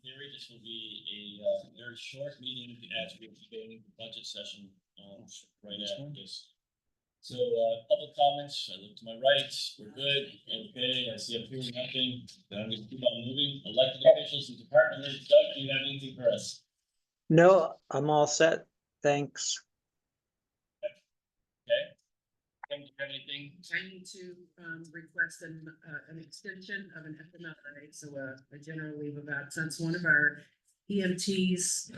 theory, this will be a very short meeting as we're beginning the budget session right after this. So public comments, I look to my right, we're good, okay, I see I'm hearing nothing, then I'm gonna keep on moving. Elected officials and department heads, Doug, do you have anything for us? No, I'm all set. Thanks. Okay. Kim, do you have anything? I need to request an extension of an FMLA, so a general leave of absence. One of our EMTs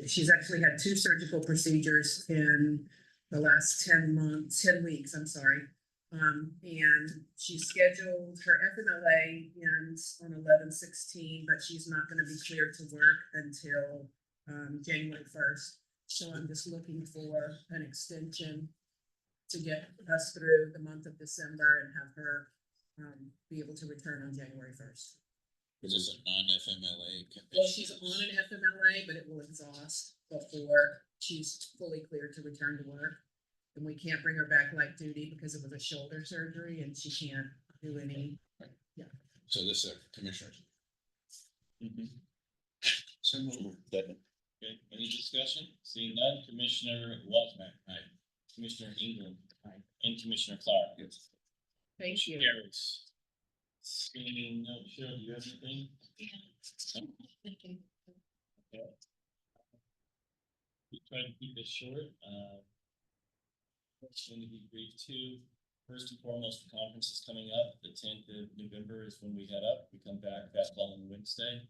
she's actually had 2 surgical procedures in the last 10 weeks, I'm sorry. And she scheduled her FMLA ends on 11/16, but she's not going to be cleared to work until January 1st. So I'm just looking for an extension to get us through the month of December and have her be able to return on January 1st. Is this a non-FMLA? Well, she's on an FMLA, but it will exhaust before she's fully cleared to return to work. And we can't bring her back light duty because it was a shoulder surgery and she can't do any. So this is commissioners. So moved. Okay, any discussion? Seeing none, Commissioner Wasmer. Aye. Commissioner England. Aye. And Commissioner Clark. Yes. Thank you. Carries. Seeing no, Cheryl, do you have anything? Okay. We try to keep this short. It's going to be brief too. First and foremost, the conference is coming up. The 10th of November is when we head up. We come back that following Wednesday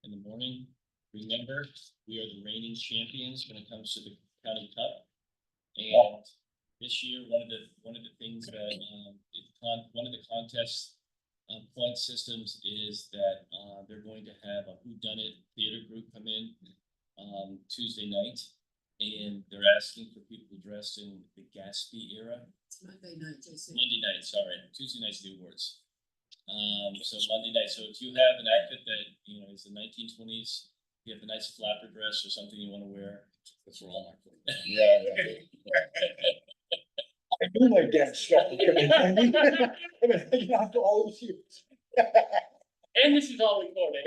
in the morning. Remember, we are the reigning champions when it comes to the county cup. And this year, one of the things that one of the contest point systems is that they're going to have a whodunit theater group come in Tuesday night, and they're asking for people dressed in the Gatsby era. It's Monday night, JC. Monday night, sorry. Tuesday night's the awards. So Monday night. So if you have an outfit that is the 1920s, you have a nice flapper dress or something you want to wear. That's where all my. Yeah. I knew my dad struck me. I've been hanging out for all these years. And this is all recorded.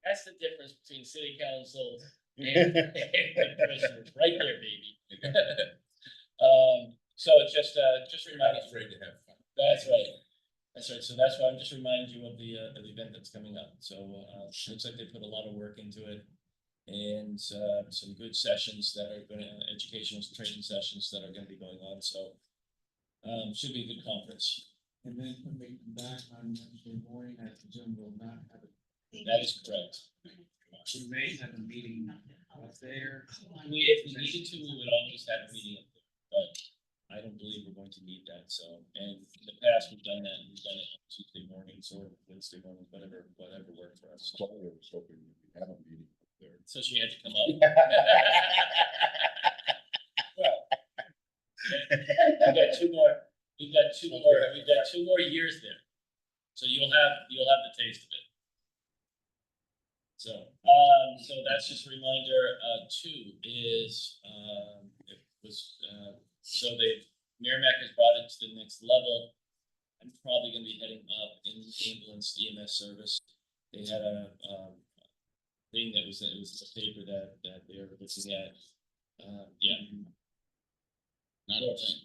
That's the difference between city council and commissioners, right there, baby. So it's just reminding. Not afraid to have fun. That's right. That's right. So that's why I'm just reminding you of the event that's coming up. So looks like they put a lot of work into it, and some good sessions that are going to educational training sessions that are going to be going on. So should be a good conference. And then when we come back on Wednesday morning, I presume we'll not have a. That is correct. We may have a meeting up there. If we needed to, we would always have a meeting up there, but I don't believe we're going to need that. So, and in the past we've done that. We've done it on Tuesday mornings or Wednesday mornings, whatever worked for us. Claudia was hoping we could have a meeting up there. So she had to come up. Well, we've got two more years there. So you'll have the taste of it. So that's just a reminder. 2 is Merrimack has brought it to the next level. I'm probably going to be heading up in ambulance EMS service. They had a thing that was in the paper that they were looking at. Not a thing.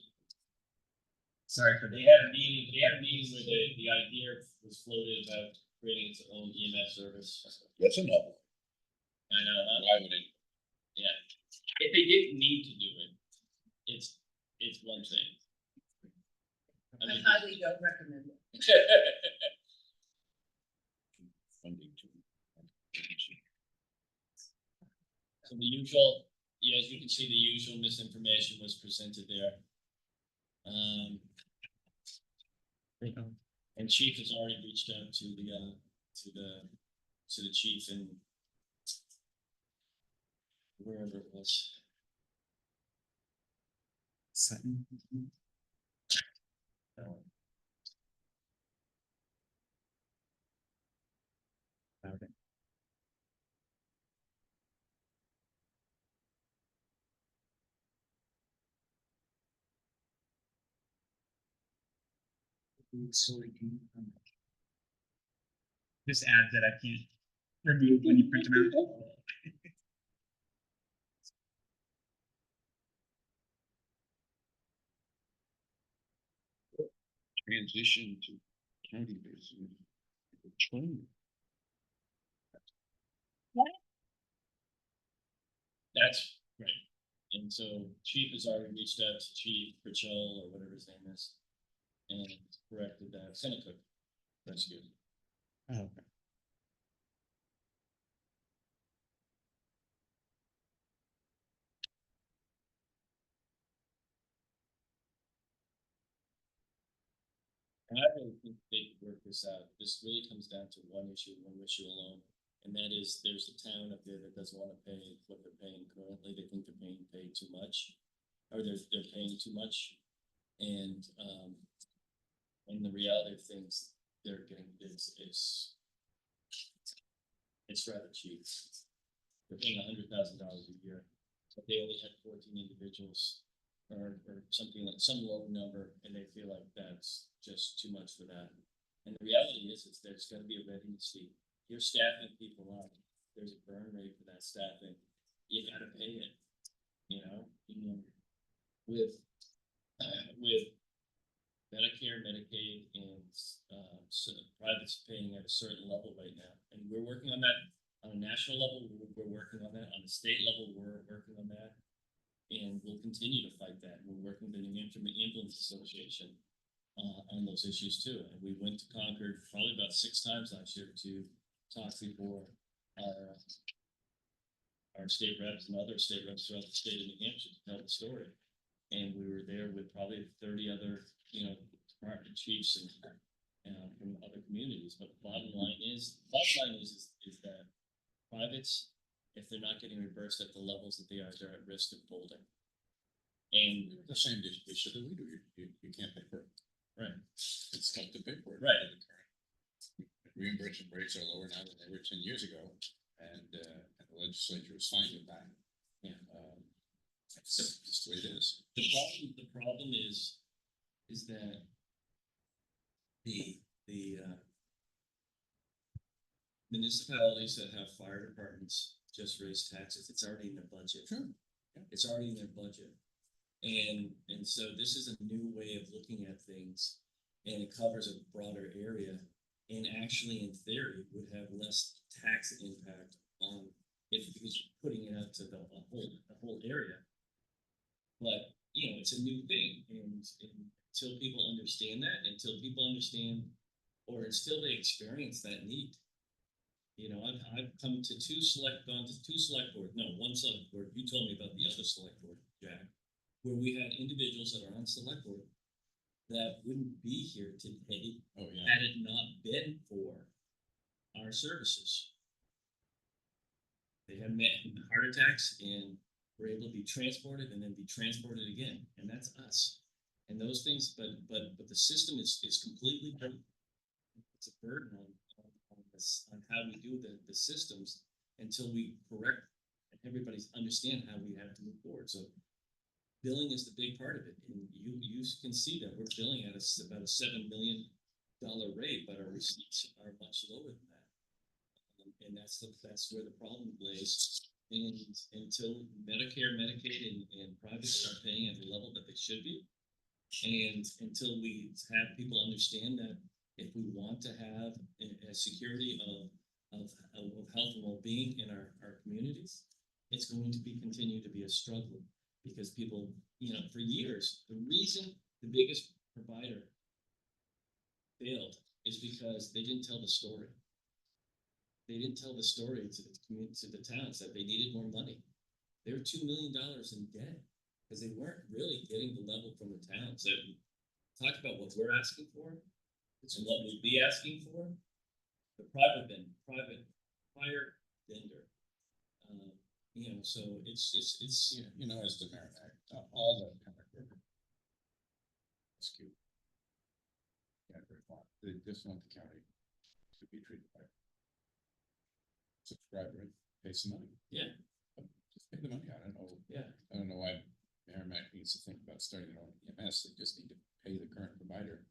Sorry, but they had a meeting. Where the idea was floated about creating its own EMS service. That's enough. I know. Why would it? Yeah. If they didn't need to do it, it's one thing. I highly don't recommend it. Funding to. So the usual, as you can see, the usual misinformation was presented there. And Chief has already reached out to the chief and wherever it was. Sutton. Okay. So Just add that I can't remove when you print them out. Transition to county basis. Training. That's right. And so Chief has already reached out to Chief Pritchell or whatever his name is. And corrected that Seneca rescue. Oh, okay. And I really think they could work this out. This really comes down to one issue alone. And that is there's a town up there that doesn't want to pay what they're paying currently. They think they're paying too much. Or they're paying too much. And the reality of things they're getting is it's rather cheap. They're paying $100,000 a year, but they only had 14 individuals or something like some low number, and they feel like that's just too much for that. And the reality is there's going to be a readiness fee. You're staffing people up. There's a burn rate for that staffing. You got to pay it. You know, with Medicare, Medicaid, and private's paying at a certain level right now, and we're working on that on a national level. We're working on that on the state level. We're working on that, and we'll continue to fight that. We're working with the New Hampshire Ambulance Association on those issues too. And we went to Concord probably about 6 times last year to talk before our state reps and other state reps throughout the state of New Hampshire to tell the story. And we were there with probably 30 other, department chiefs and from other communities. But the bottom line is that privates, if they're not getting reimbursed at the levels that they are, they're at risk of folding. And The same issue that we do, you can't pay for it. right, It's tough to pay for it. Right. Reimbursement rates are lower now than they were 10 years ago, and the legislature is fine with that. Yeah. That's just the way it is. the problem is that the municipalities that have fire departments just raise taxes. It's already in their budget. Sure. Yeah. It's already in their budget. And so this is a new way of looking at things, and it covers a broader area, and actually in theory would have less tax impact on if because you're putting it out to the whole area. But it's a new thing, and until people understand that, until they experience that need. I've come to gone to two select board, no, one select board. You told me about the other select board, Jack, where we had individuals that are on select board that wouldn't be here today Oh, yeah. had it not been for our services. They had heart attacks and were able to be transported and then be transported again, and that's us. And those things, but the system is completely broken. It's a burden on how we do the systems until we correct and everybody understand how we have to move forward. So billing is the big part of it, and you can see that we're billing at about a $7 million rate, but our receipts are much lower than that. And that's where the problem lays. And until Medicare, Medicaid, and private start paying at the level that they should be, and until we have people understand that if we want to have a security of health and well-being in our communities, it's going to continue to be a struggle, because people, for years, the reason the biggest provider failed is because they didn't tell the story. They didn't tell the story to the community, to the towns, that they needed more money. They were $2 million in debt because they weren't really getting the level from the towns. So talk about what we're asking for and what we'd be asking for. The private fire vendor. So it's As the mayor, all that kind of work. It's cute. Yeah, very fun. They just want the county to be treated right. Subscriber, pay some money. Yeah. Just pay the money. I don't know. Yeah. I don't know why Merrimack needs to think about starting their own EMS. They just need to pay the current provider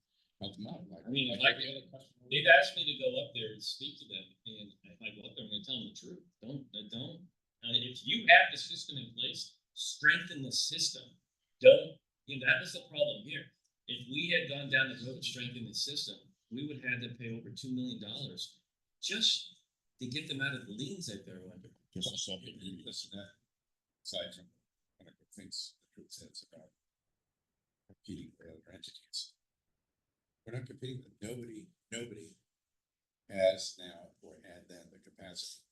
help them out, like. I mean, like like- every other customer. They've asked me to go up there and speak to them, and if I go up there, I'm gonna tell them the truth. Don't. If you have the system in place, strengthen the system. Don't, that was the problem here. If we had gone down the road of strengthening the system, we would have to pay over $2 million just to get them out of the liens that they're under. Just something, listen, that, aside from one of the things the truth says about competing with other entities. We're not competing with nobody has now or had then the capacity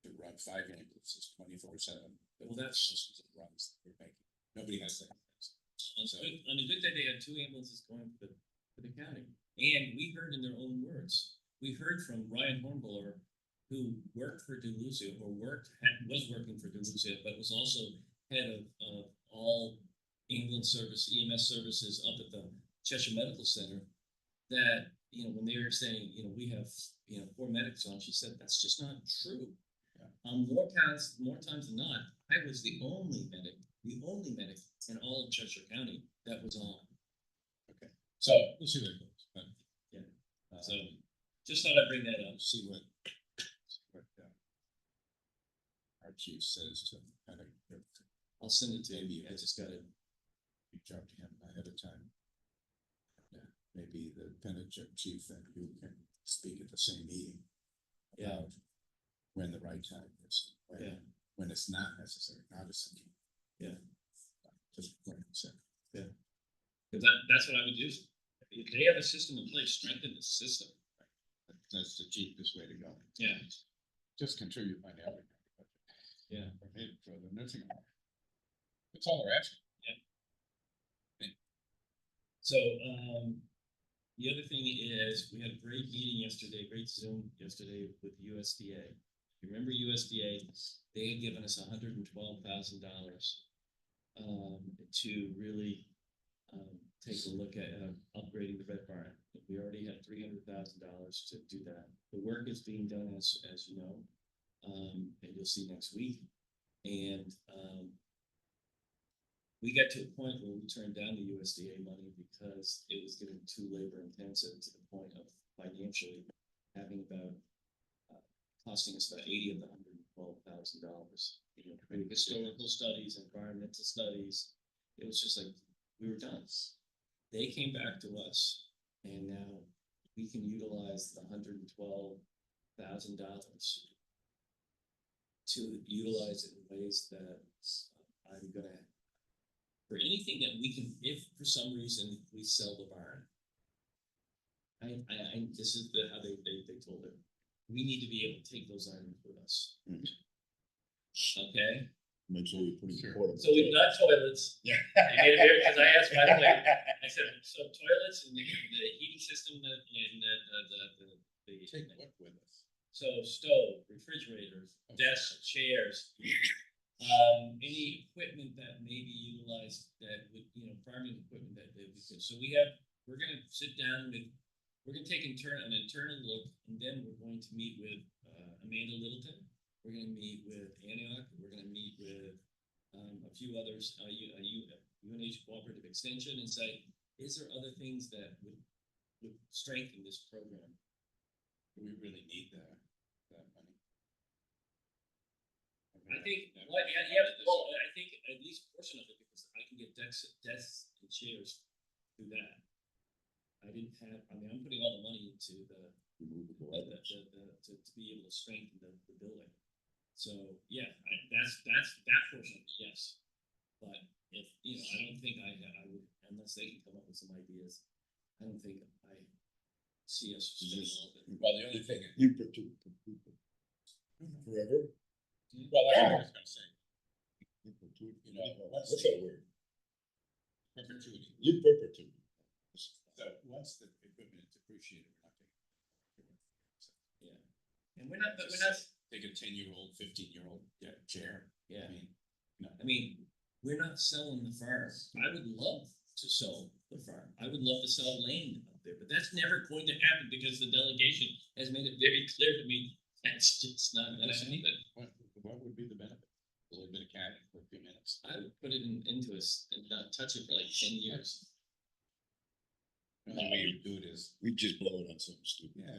to run 5 ambulances 24/7. Well, that's- Thousands of runs that we're making. Nobody has that. On a good day, they had 2 ambulances going for the county. And we heard in their own words, we heard from Ryan Hornblower, who worked for Delusia, or was working for Delusia, but was also head of all ambulance service, EMS services up at the Cheshire Medical Center, that, when they were saying, we have, 4 medics on, she said, that's just not true. More times than not, I was the only medic in all of Cheshire County that was on. So we'll see where it goes, but. Yeah. uh, So just thought I'd bring that up. See what our chief says to kind of I'll send it to Maybe you. I just gotta, reach out to him ahead of time. Maybe the penitentiary chief and you can speak at the same meeting. Yeah. about When the right time is. Yeah. When it's not necessary, not essential. Yeah. Just what I'm saying. because that's what I would do. If they have a system in place, strengthen the system. That's the cheapest way to go. Yeah. Just contribute money out of it. Yeah. For the nursing home. That's all we're asking. So, the other thing is, we had a great meeting yesterday, great Zoom yesterday with USDA. You remember USDA, they had given us $112,000 to really take a look at upgrading the red barn. We already had $300,000 to do that. The work is being done as you know, and you'll see next week. And we got to a point where we turned down the USDA money because it was getting too labor intensive to the point of financially having about costing us about 80 of the $112,000. Between historical studies, environmental studies, it was just like we were done. They came back to us, and now we can utilize the $112,000 to utilize it in ways that I'm gonna. For anything that we can, if for some reason we sell the barn, this is how they told it. We need to be able to take those items with us. Okay, Make sure you put Sure. in portable. so we've got toilets. Yeah. Because I asked, by the way, I said, so toilets and the heating system and the Take what with us? so stove, refrigerators, desks, chairs. Any equipment that may be utilized that would, farming equipment that we could, so we're gonna sit down we're gonna take an internal look, and then we're going to meet with, Amanda Littleton. We're gonna meet with Antioch, we're gonna meet with, a few others, UNH Cooperative Extension, and say, is there other things that would strengthen this program? Do we really need that money? I think, well, I think at least a portion of it, because I can get desks and chairs through that. I'm putting all the money into to be able to strengthen the building. So, yeah, that's that portion of it, yes. But if, I don't think I would, unless they can come up with some ideas, I don't think I see us spending all of it. Well, the only thing, You put two people. Forever. well, that's what I was gonna say, You put two. What's What's that word? perpetuity. You perpetuate. So once the equipment is depreciated, we're not taking. Yeah. And we're not. Take a 10-year-old, 15-year-old chair. Yeah. I mean, I mean, we're not selling the farm. I would love to sell the farm. I would love to sell land up there, but that's never going to happen because the delegation has made it very clear to me that's just not gonna happen. what would be the benefit? A little bit of cash for a few minutes. I would put it into us and not touch it for like 10 years. The only way you do it is, We just blow it on something stupid. yeah,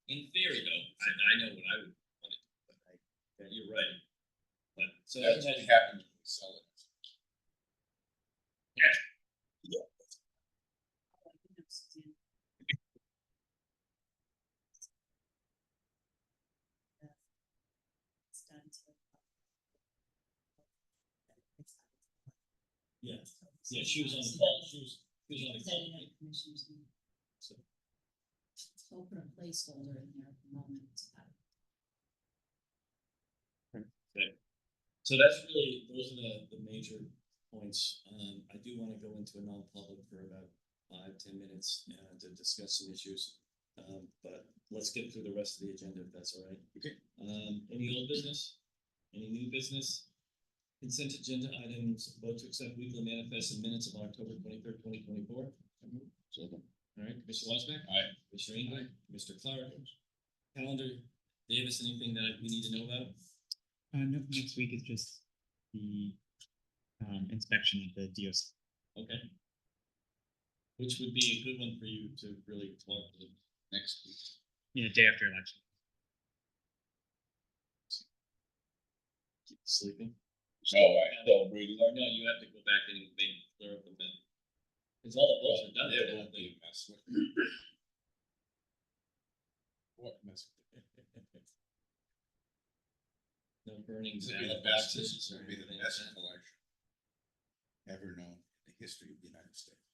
In theory though, I know what I would want to do, but you're right. But, so that's what happens when we sell it. Yeah, yeah, she was on the call, she was on the call. So, I'll put a placeholder in there at the moment. so that's really, those are the major points. I do want to go into a non-public for about 5-10 minutes to discuss some issues. But let's get through the rest of the agenda if that's all right. Okay. Any old business? Any new business? Consent agenda items, vote to accept weekly manifest and minutes of October 23rd, 2024. Second. All right, Mr. Wasback? Aye. Mr. England? Mr. Clark? Calendar, Davis, anything that we need to know about? No, next week is just the inspection of the DOC. Okay. Which would be a good one for you to really talk to Next week. Yeah, day after election. keep sleeping. No, I don't really. Or no, you have to go back and make clear up the minute. Cause all the votes are done. It won't be a mess with. What mess with it? No burning This will be the ballot best, boxes this or will be the anything best like that. election ever known in the history of the United States.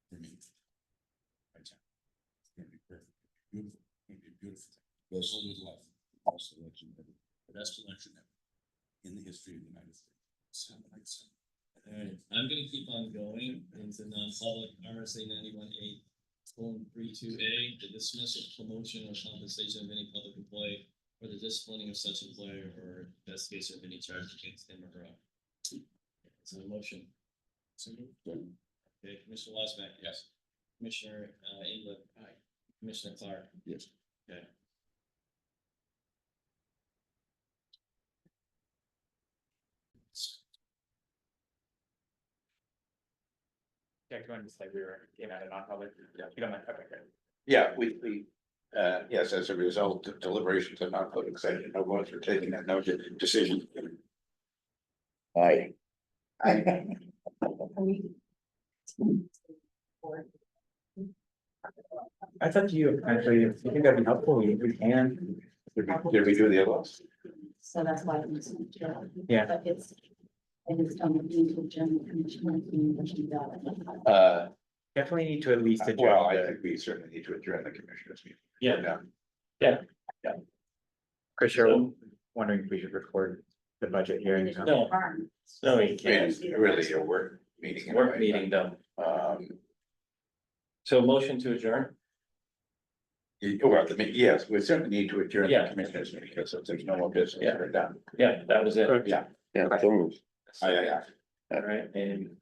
For me. Right now. It's gonna be perfect, beautiful, it's gonna be a beautiful thing. Best, Filled with love, best election ever. best election ever in the history of the United States. Sound like so. Alright, I'm gonna keep on going into non-public RSA 91(8)(32)A, the dismissal, promotion, or compensation of any public employee, or the disciplining of such employer, or investigation of any charge against him or her. Is there a motion? Okay, Commissioner Wasback. Yes. Commissioner England. Aye. Commissioner Clark. Yes. Okay. Yeah, go and just like we were, came out of non-public. Yeah. You don't mind, okay, great. Yeah, yes, as a result of deliberations of non-public session, no votes were taken and no decision. Aye. I thought you actually, if you think that'd be helpful, we can. Did we do the other ones? So that's why it's. Yeah. But it's into general commission. Definitely need to at least. adjourn Well, I the- think we certainly need to adjourn the commissioners meeting. Yeah. Yeah. Chris, you're wondering if we should record the budget hearing. No. No, you I mean, can't. it's really a work meeting. in a Work way, meeting done. but, So motion to adjourn? Well, yes, we certainly need to adjourn the Yeah. commissioners meeting because if there's no more business, Yeah. we're done. Yeah, that was it. Yeah. Yeah, so moved. Aye. All right, and